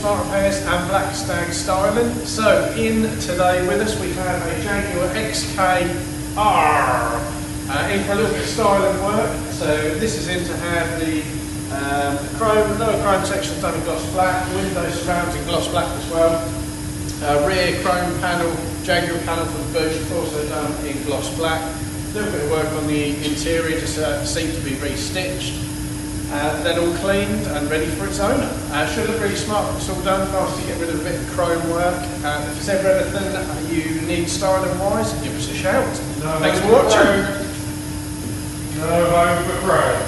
Smart Repairs and Black Stag Styling. So in today with us we have a Jaguar XKR in for a little bit of styling work. So this is in to have the lower chrome section done in gloss black, window surrounds in gloss black as well. Rear chrome panel, Jaguar panel for the boot, also done in gloss black. A little bit of work on the interior, just seemed to be re-stitched. Then all cleaned and ready for its owner. Should look really smart when it's all done. Nice to get rid of a bit of chrome work. If there's ever anything that you need styling wise, give us a shout. No, thanks for watching. No home for chrome.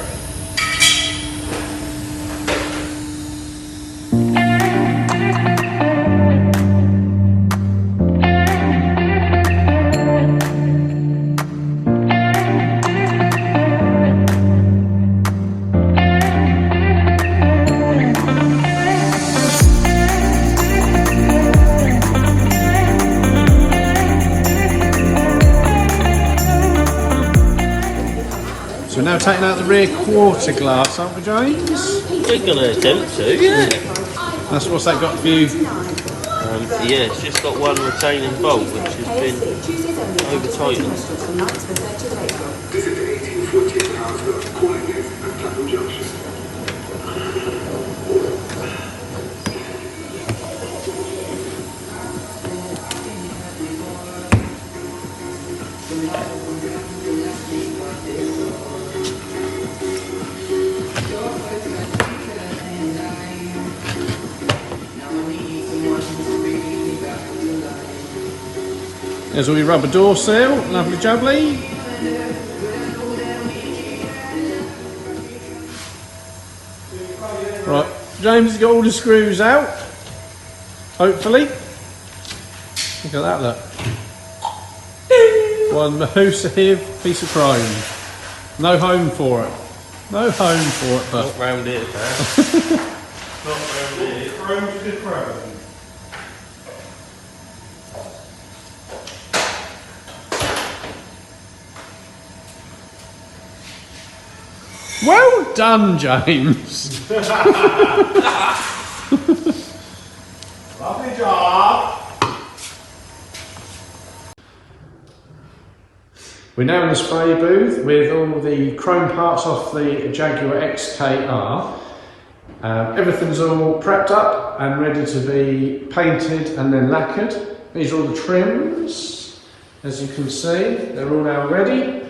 So we're now taking out the rear quarter glass, aren't we, James? We're going to attempt to, yeah. That's what's that got for you? Yeah, it's just got one retaining bolt which has been over tightened. Visit 1848 House, Calling Gate and Clapham Junction. There's all your rubber door seal, lovely jubbly. Right, James has got all the screws out, hopefully. Look at that, look. One massive piece of chrome. No home for it. No home for it, but... Not round here, pal. Not round here. Chrome's good chrome. Well done, James. Lovely job. We're now in the spray booth with all the chrome parts off the Jaguar XKR. Everything's all prepped up and ready to be painted and then lacquered. These are all the trims, as you can see. They're all now ready.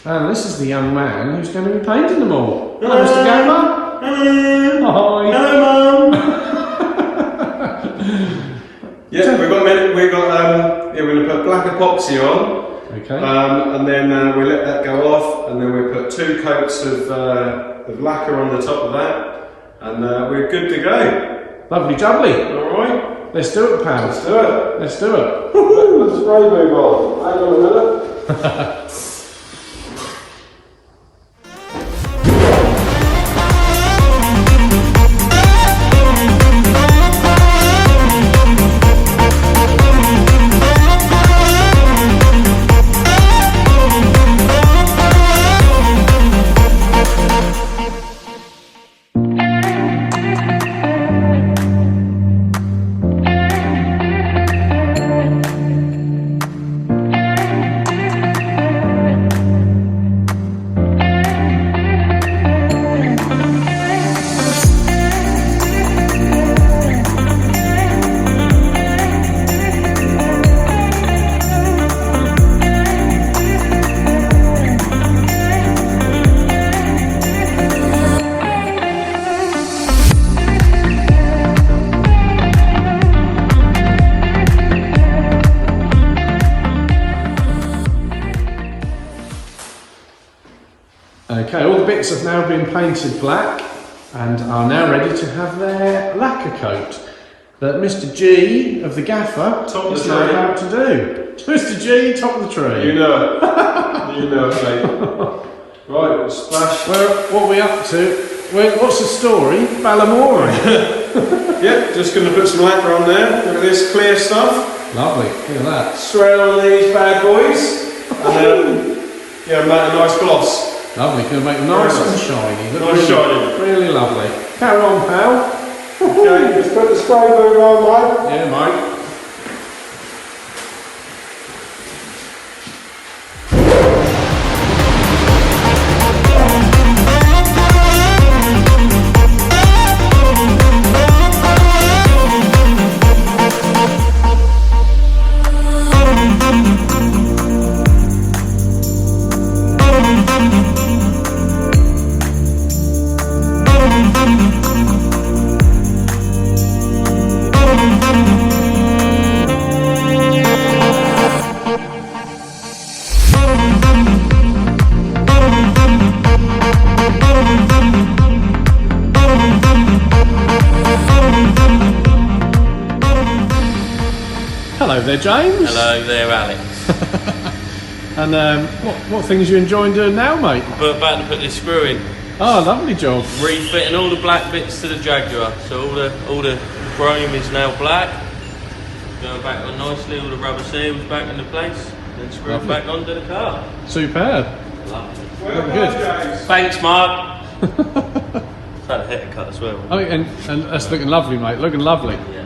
And this is the young man who's going to be painting them all. Hello, Mr. Gamer. Hello. Hi. Hello, Mum. Yeah, we're going to put black epoxy on. Okay. And then we let that go off, and then we put 2 coats of lacquer on the top of that, and we're good to go. Lovely jubbly. All right. Let's do it, pal. Let's do it. Let's do it. Let's spray move on. Hang on a minute. Okay, all the bits have now been painted black and are now ready to have their lacquer coat that Mr. G of the gaffer is now about to do. Mr. G, top of the tree. You know it. You know it, mate. Right, we'll splash. Well, what are we up to? What's the story? Ballamore. Yep, just going to put some lacquer on there. Look at this clear stuff. Lovely, look at that. Swear on these bad boys. And then, yeah, make a nice gloss. Lovely, going to make them nice and shiny. Look Nice really, shiny. really lovely. Carry on, pal. Okay, let's put the spray boomer on, mate. Yeah, mate. Hello there, James. Hello there, Alex. And what things you enjoying doing now, mate? But about to put this screw in. Oh, lovely job. Refitting all the black bits to the Jaguar. So all the chrome is now black. Going back on nicely, all the rubber seals back into place. Then screw it back onto the car. Superb. Lovely. Well Very done, good. James. Thanks, Mark. Had a haircut as well. Oh, and that's looking lovely, mate. Looking lovely. Yeah.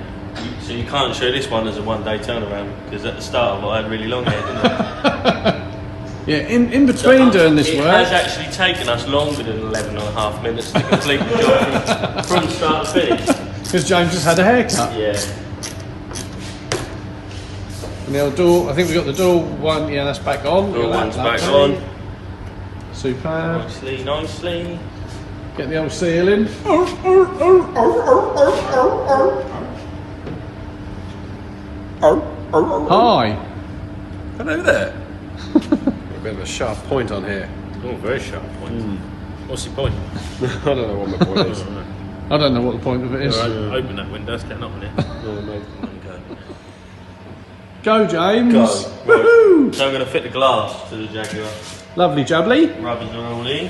So you can't show this one as a one-day turnaround because at the start of it I had really long hair, didn't I? Yeah, in between doing this it work. has actually taken us longer than 11 and a half minutes to complete the job from start to finish. Because James just had a haircut. Yeah. And the old door, I think we've got the door one, yeah, that's back on. Door Look at one's that, back lovely. on. Superb. Nicely. Get the old seal in. Hi. Hello there. A bit of a sharp point on here. Oh, very sharp point. What's your point? I don't know what my point is. I don't know what the point of it is. Open that window, it's getting up in it. Go, James. Go. Woohoo! So I'm going to fit the glass to the Jaguar. Lovely jubbly. Rubbers are all in.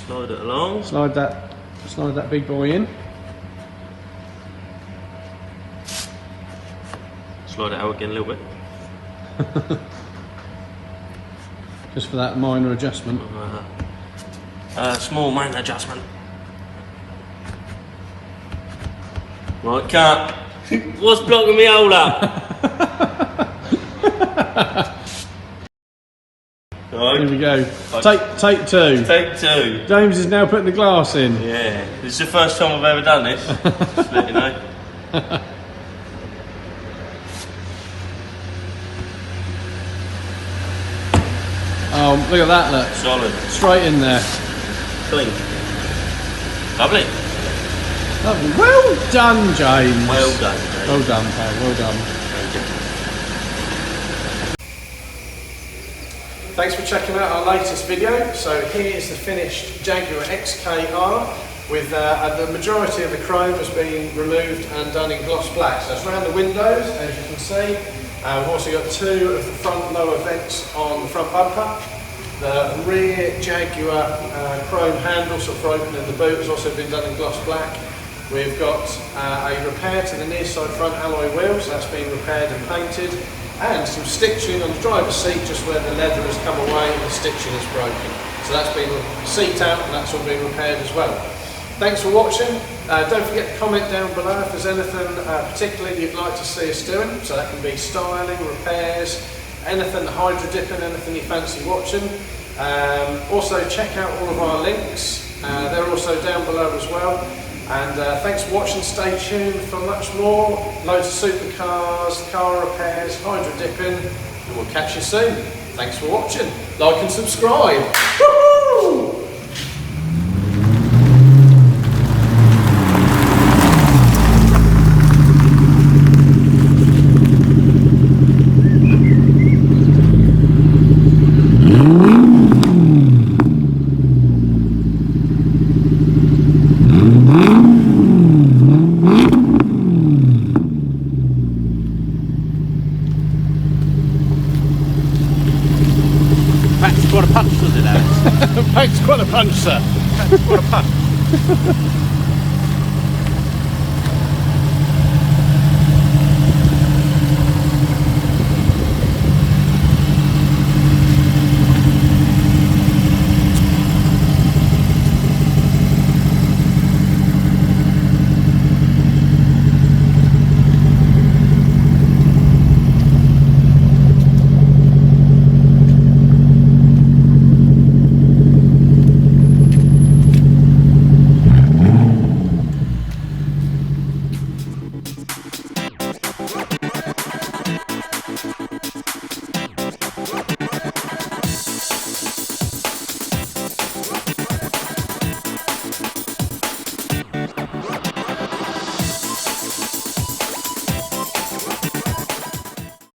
Slide it along. Slide that big boy in. Slide it out again a little bit. Just for that minor adjustment. Small minor adjustment. Right, cut. What's blocking me hole up? Right. Here we go. Take two. Take two. James is now putting the glass in. Yeah, this is the first time I've ever done this. Just let you know. Oh, look at that, look. Solid. Straight in there. Clean. Lovely. Lovely. Well done, James. Well done, James. Well done, pal. Well done. Thanks for checking out our latest video. So here is the finished Jaguar XKR with the majority of the chrome has been removed and done in gloss black. So it's around the windows, as you can see. We've also got two of the front lower vents on the front bumper. The rear Jaguar chrome handle sort of for opening the boot has also been done in gloss black. We've got a repair to the near side front alloy wheels, that's been repaired and painted, and some stitching on the driver's seat just where the leather has come away and the stitching is broken. So that's been seat out and that's all been repaired as well. Thanks for watching. Don't forget to comment down below if there's anything particularly you'd like to see us doing. So that can be styling, repairs, anything hydro dipping, anything you fancy watching. Also check out all of our links. They're also down below as well. And thanks for watching. Stay tuned for much more. Loads of supercars, car repairs, hydro dipping, and we'll catch you soon. Thanks for watching. Like and subscribe. Woohoo! Pack's got a punch, does it, Alex? Pack's quite a punch, sir. Pack's got a punch.